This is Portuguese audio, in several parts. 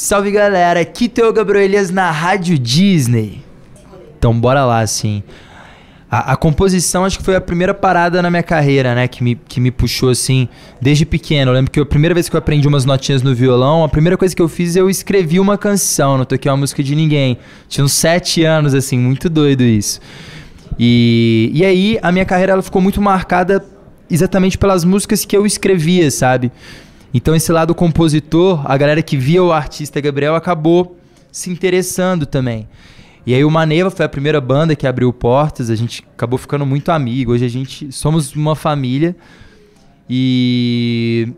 Salve galera, aqui tem o Gabriel Elias na Rádio Disney. Então bora lá, assim. A composição acho que foi a primeira parada na minha carreira, né? Que me puxou assim, desde pequeno. Eu lembro que a primeira vez que eu aprendi umas notinhas no violão, a primeira coisa que eu fiz, eu escrevi uma canção, não toquei uma música de ninguém. Tinha uns 7 anos, assim, muito doido isso. E aí a minha carreira ela ficou muito marcada exatamente pelas músicas que eu escrevia, sabe? Então esse lado compositor, a galera que via o artista Gabriel acabou se interessando também. E aí o Maneva foi a primeira banda que abriu portas, a gente acabou ficando muito amigo, hoje a gente somos uma família. E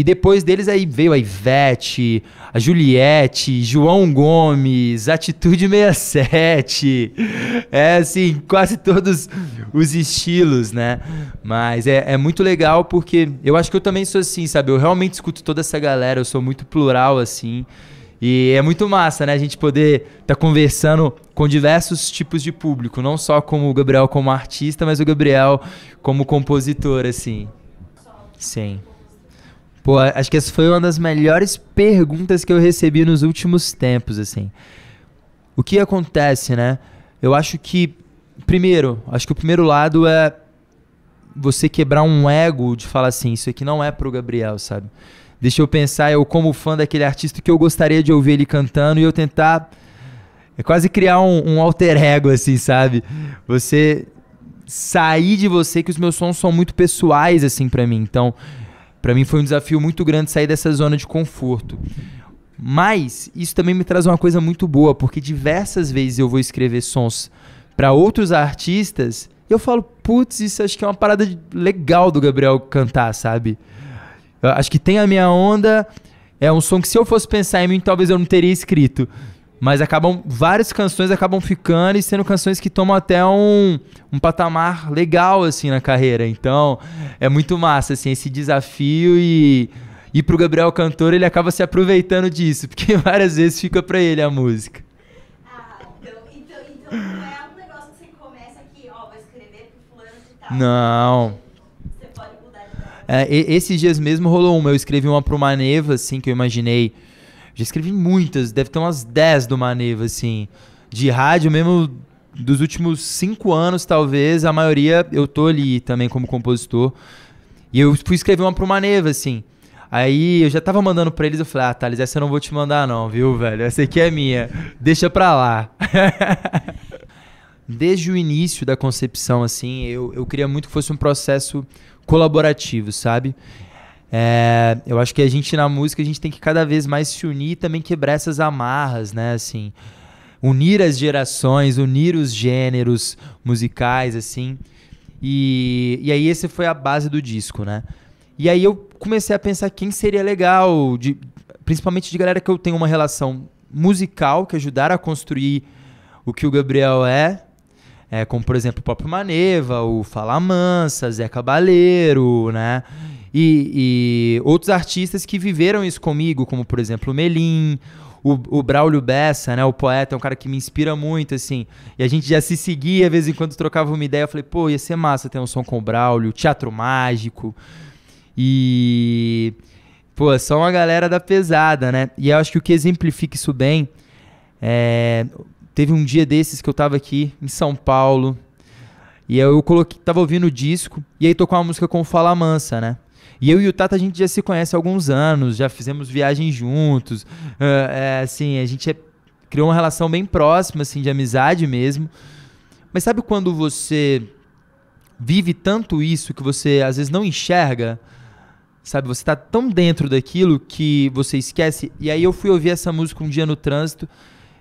depois deles aí veio a Ivete, a Juliette, João Gomes, Atitude 67, assim, quase todos os estilos, né? Mas é muito legal porque eu acho que eu também sou assim, sabe? Eu realmente escuto toda essa galera, eu sou muito plural, assim. E é muito massa, né? A gente poder tá conversando com diversos tipos de público, não só como o Gabriel como artista, mas o Gabriel como compositor, assim. Sim. Pô, acho que essa foi uma das melhores perguntas que eu recebi nos últimos tempos, assim. O que acontece, né? Eu acho que, primeiro, acho que o primeiro lado é você quebrar um ego de falar assim, isso aqui não é pro Gabriel, sabe? Deixa eu pensar, eu como fã daquele artista que eu gostaria de ouvir ele cantando e eu tentar quase criar um alter ego, assim, sabe? Você sair de você, que os meus sons são muito pessoais, assim, pra mim. Então, pra mim foi um desafio muito grande sair dessa zona de conforto. Mas isso também me traz uma coisa muito boa, porque diversas vezes eu vou escrever sons pra outros artistas e eu falo, putz, isso acho que é uma parada legal do Gabriel cantar, sabe? Eu acho que tem a minha onda, é um som que se eu fosse pensar em mim, talvez eu não teria escrito. Mas várias canções acabam ficando e sendo canções que tomam até um patamar legal, assim, na carreira. Então, é muito massa, assim, esse desafio e pro Gabriel cantor, ele acaba se aproveitando disso, porque várias vezes fica pra ele a música. Então não é um negócio que você começa aqui, ó, vou escrever pro fulano de tal. Não. Você pode mudar de ideia. Esses dias mesmo rolou uma, eu escrevi uma pro Maneva, assim, que eu imaginei. Já escrevi muitas, deve ter umas 10 do Maneva, assim. De rádio mesmo, dos últimos 5 anos, talvez, a maioria eu tô ali também como compositor. E eu fui escrever uma pro Maneva, assim. Aí eu já tava mandando pra eles, eu falei, Thales, essa eu não vou te mandar não, viu, velho? Essa aqui é minha, deixa pra lá. Desde o início da concepção, assim, eu queria muito que fosse um processo colaborativo, sabe? Eu acho que a gente na música a gente tem que cada vez mais se unir e também quebrar essas amarras, né, assim, unir as gerações, unir os gêneros musicais, assim, e aí essa foi a base do disco, né, e aí eu comecei a pensar quem seria legal, principalmente de galera que eu tenho uma relação musical, que ajudaram a construir o que o Gabriel como por exemplo o próprio Maneva, o Fala Mansa, Zé Cabaleiro, né, e outros artistas que viveram isso comigo, como por exemplo o Melim, o Braulio Bessa, né, o poeta, é um cara que me inspira muito, assim, e a gente já se seguia, de vez em quando trocava uma ideia, eu falei, pô, ia ser massa ter um som com o Braulio, Teatro Mágico, e pô, só uma galera da pesada, né, e eu acho que o que exemplifica isso bem, teve um dia desses que eu tava aqui em São Paulo, e eu tava ouvindo o disco, e aí tocou uma música com o Fala Mansa, né? E eu e o Tata, a gente já se conhece há alguns anos, já fizemos viagens juntos, assim, a gente criou uma relação bem próxima, assim, de amizade mesmo. Mas sabe quando você vive tanto isso que você às vezes não enxerga? Sabe, você tá tão dentro daquilo que você esquece. E aí eu fui ouvir essa música um dia no trânsito,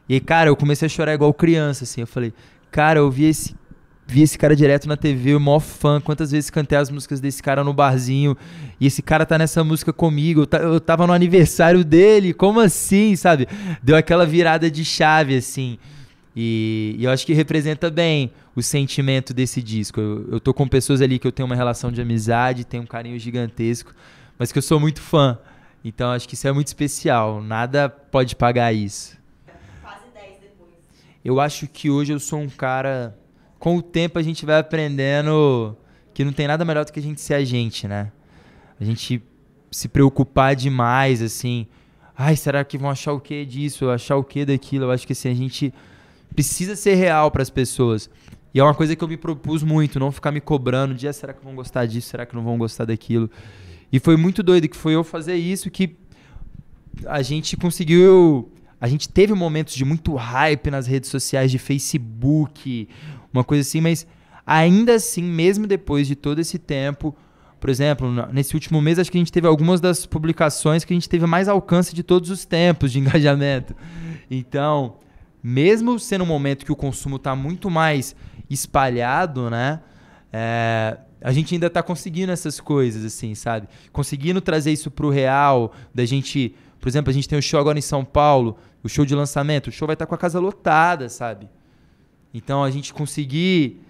e aí, cara, eu comecei a chorar igual criança, assim, eu falei, cara, eu vi esse cara direto na TV, o maior fã, quantas vezes cantei as músicas desse cara no barzinho, e esse cara tá nessa música comigo, eu tava no aniversário dele, como assim, sabe? Deu aquela virada de chave, assim, e eu acho que representa bem o sentimento desse disco. Eu tô com pessoas ali que eu tenho uma relação de amizade, tenho um carinho gigantesco, mas que eu sou muito fã, então acho que isso é muito especial, nada pode pagar isso. Quase 10 depois. Eu acho que hoje eu sou um cara... Com o tempo a gente vai aprendendo que não tem nada melhor do que a gente ser a gente, né? A gente se preocupar demais, assim. ai, será que vão achar o quê disso, achar o quê daquilo? Eu acho que assim, a gente precisa ser real pras pessoas. E é uma coisa que eu me propus muito, não ficar me cobrando de, será que vão gostar disso, será que não vão gostar daquilo? E foi muito doido que foi eu fazer isso que a gente conseguiu... A gente teve momentos de muito hype nas redes sociais, de Facebook, uma coisa assim, mas ainda assim, mesmo depois de todo esse tempo, por exemplo, nesse último mês, acho que a gente teve algumas das publicações que a gente teve mais alcance de todos os tempos de engajamento. Então, mesmo sendo um momento que o consumo está muito mais espalhado, né? A gente ainda está conseguindo essas coisas, assim, sabe? Conseguindo trazer isso pro real, da gente... Por exemplo, a gente tem um show agora em São Paulo, o show de lançamento, o show vai estar com a casa lotada, sabe? Então, a gente conseguir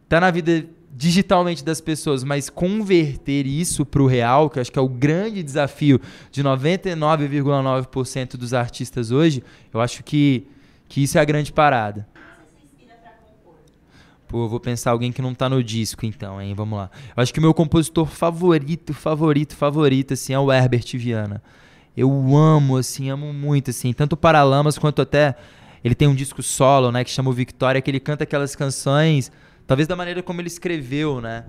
estar na vida digitalmente das pessoas, mas converter isso pro real, que eu acho que é o grande desafio de 99,9% dos artistas hoje, eu acho que isso é a grande parada. Pô, eu vou pensar alguém que não tá no disco, então, hein? Vamos lá. Eu acho que o meu compositor favorito, assim, é o Herbert Viana. Eu amo, assim, amo muito, assim, tanto o Paralamas quanto até... Ele tem um disco solo, né, que chama o Victoria, que ele canta aquelas canções, talvez da maneira como ele escreveu, né?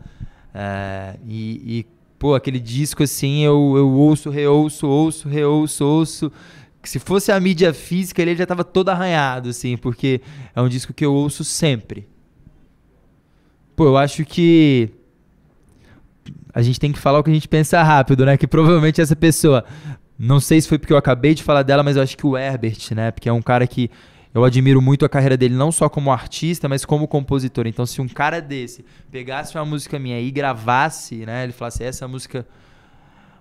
Pô, aquele disco, assim, eu ouço, reouço. Que se fosse a mídia física, ele já tava todo arranhado, assim, porque é um disco que eu ouço sempre. Pô, eu acho que a gente tem que falar o que a gente pensa rápido, né? Que provavelmente essa pessoa... Não sei se foi porque eu acabei de falar dela, mas eu acho que o Herbert, né? Porque é um cara que eu admiro muito a carreira dele, não só como artista, mas como compositor. Então, se um cara desse pegasse uma música minha e gravasse, né? Ele falasse, essa música...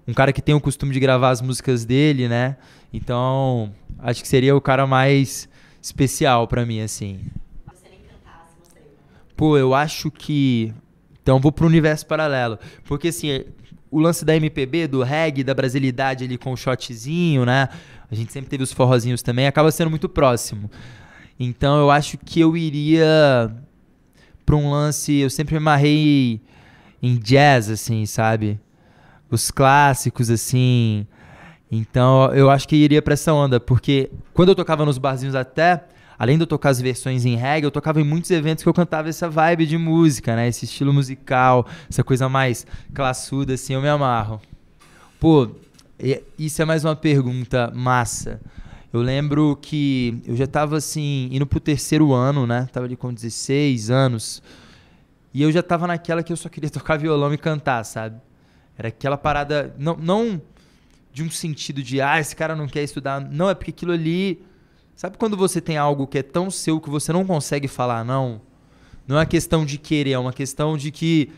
Um cara que tem o costume de gravar as músicas dele, né? Então, acho que seria o cara mais especial pra mim, assim. Você nem cantasse, não sei. Pô, eu acho que... Então, vou pro universo paralelo. Porque, assim... O lance da MPB, do reggae, da brasilidade ali com o shotzinho, né? A gente sempre teve os forrozinhos também, acaba sendo muito próximo. Então eu acho que eu iria pra um lance... Eu sempre me amarrei em jazz, assim, sabe? Os clássicos, assim. Então eu acho que iria pra essa onda, porque quando eu tocava nos barzinhos até... Além de eu tocar as versões em reggae, eu tocava em muitos eventos que eu cantava essa vibe de música, né? Esse estilo musical, essa coisa mais classuda, assim, eu me amarro. Pô, isso é mais uma pergunta massa. Eu lembro que eu já tava, assim, indo pro 3º ano, né? Tava ali com 16 anos. E eu já tava naquela que eu só queria tocar violão e cantar, sabe? Era aquela parada... Não de um sentido de, esse cara não quer estudar. Não, é porque aquilo ali... Sabe quando você tem algo que é tão seu que você não consegue falar não? Não é uma questão de querer, é uma questão de que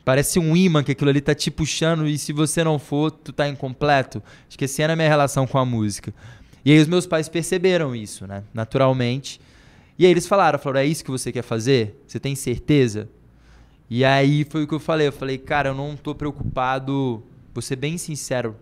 parece um imã que aquilo ali tá te puxando e se você não for, tu tá incompleto. Acho que essa era a minha relação com a música. E aí os meus pais perceberam isso, né? Naturalmente. E aí eles falaram, é isso que você quer fazer? Você tem certeza? E aí foi o que eu falei, cara, eu não tô preocupado, vou ser bem sincero.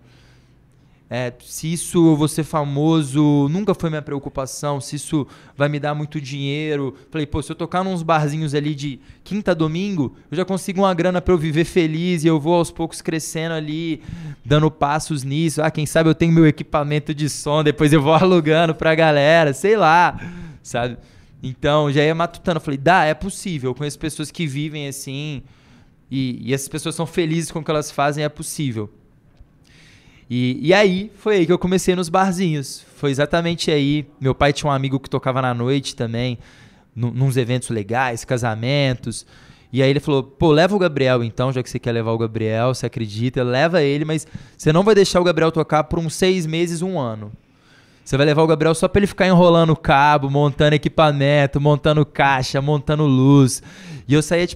Se isso, eu vou ser famoso, nunca foi minha preocupação, se isso vai me dar muito dinheiro. Falei, se eu tocar nos barzinhos ali de quinta a domingo, eu já consigo uma grana pra eu viver feliz e eu vou aos poucos crescendo ali, dando passos nisso. Quem sabe eu tenho meu equipamento de som, depois eu vou alugando pra galera, sei lá, sabe? Então, já ia matutando. Falei, é possível. Eu conheço pessoas que vivem assim e essas pessoas são felizes com o que elas fazem, é possível. E aí, foi aí que eu comecei nos barzinhos. Foi exatamente aí. Meu pai tinha um amigo que tocava na noite também, nos eventos legais, casamentos. E aí ele falou, leva o Gabriel então, já que você quer levar o Gabriel, você acredita, leva ele, mas você não vai deixar o Gabriel tocar por uns 6 meses, 1 ano. Você vai levar o Gabriel só pra ele ficar enrolando cabo, montando equipamento, montando caixa, montando luz. E eu saía,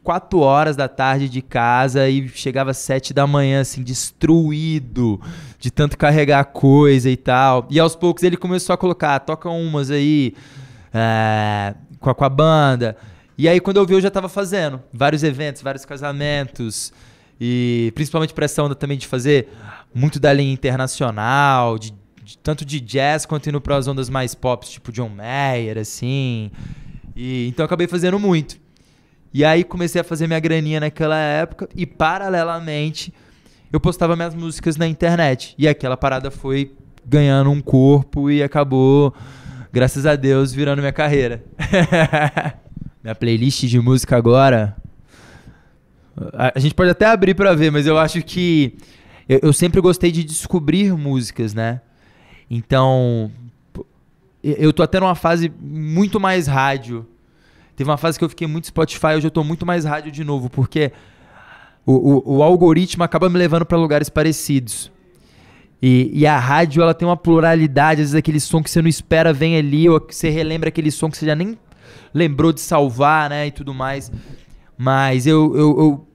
4 horas da tarde de casa e chegava às 7 da manhã, assim, destruído de tanto carregar coisa e tal. E aos poucos ele começou a colocar, toca umas aí com a banda. E aí quando eu vi eu já tava fazendo vários eventos, vários casamentos. E principalmente pra essa onda também de fazer muito da linha internacional, tanto de jazz quanto indo para as ondas mais pop, tipo John Mayer, assim. Então eu acabei fazendo muito. E aí comecei a fazer minha graninha naquela época e, paralelamente, eu postava minhas músicas na internet. E aquela parada foi ganhando um corpo e acabou, graças a Deus, virando minha carreira. Minha playlist de música agora, a gente pode até abrir pra ver, mas eu acho que eu sempre gostei de descobrir músicas, né? Então, eu tô até numa fase muito mais rádio. Teve uma fase que eu fiquei muito Spotify, hoje eu tô muito mais rádio de novo, porque o algoritmo acaba me levando pra lugares parecidos. E a rádio, ela tem uma pluralidade, às vezes aquele som que você não espera vem ali, ou que você relembra aquele som que você já nem lembrou de salvar, né, e tudo mais. Mas eu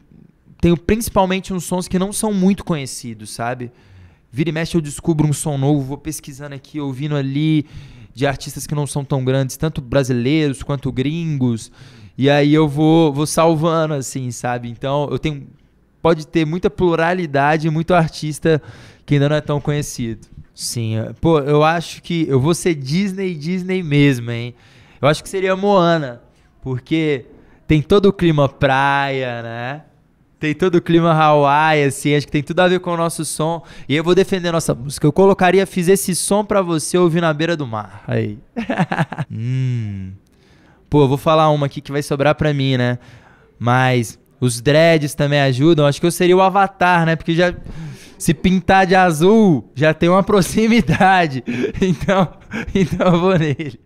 tenho principalmente uns sons que não são muito conhecidos, sabe? Vira e mexe eu descubro um som novo, vou pesquisando aqui, ouvindo ali, de artistas que não são tão grandes, tanto brasileiros quanto gringos, e aí eu vou salvando, assim, sabe? Então pode ter muita pluralidade, muito artista que ainda não é tão conhecido. Sim, pô, eu acho que eu vou ser Disney mesmo, hein? Eu acho que seria Moana, porque tem todo o clima praia, né? Tem todo o clima Hawaii, assim, acho que tem tudo a ver com o nosso som. E eu vou defender a nossa música. Eu colocaria, fiz esse som pra você ouvir na beira do mar. Aí. Pô, eu vou falar uma aqui que vai sobrar pra mim, né? Mas os dreads também ajudam. Acho que eu seria o Avatar, né? Porque já... Se pintar de azul, já tem uma proximidade. Então eu vou nele.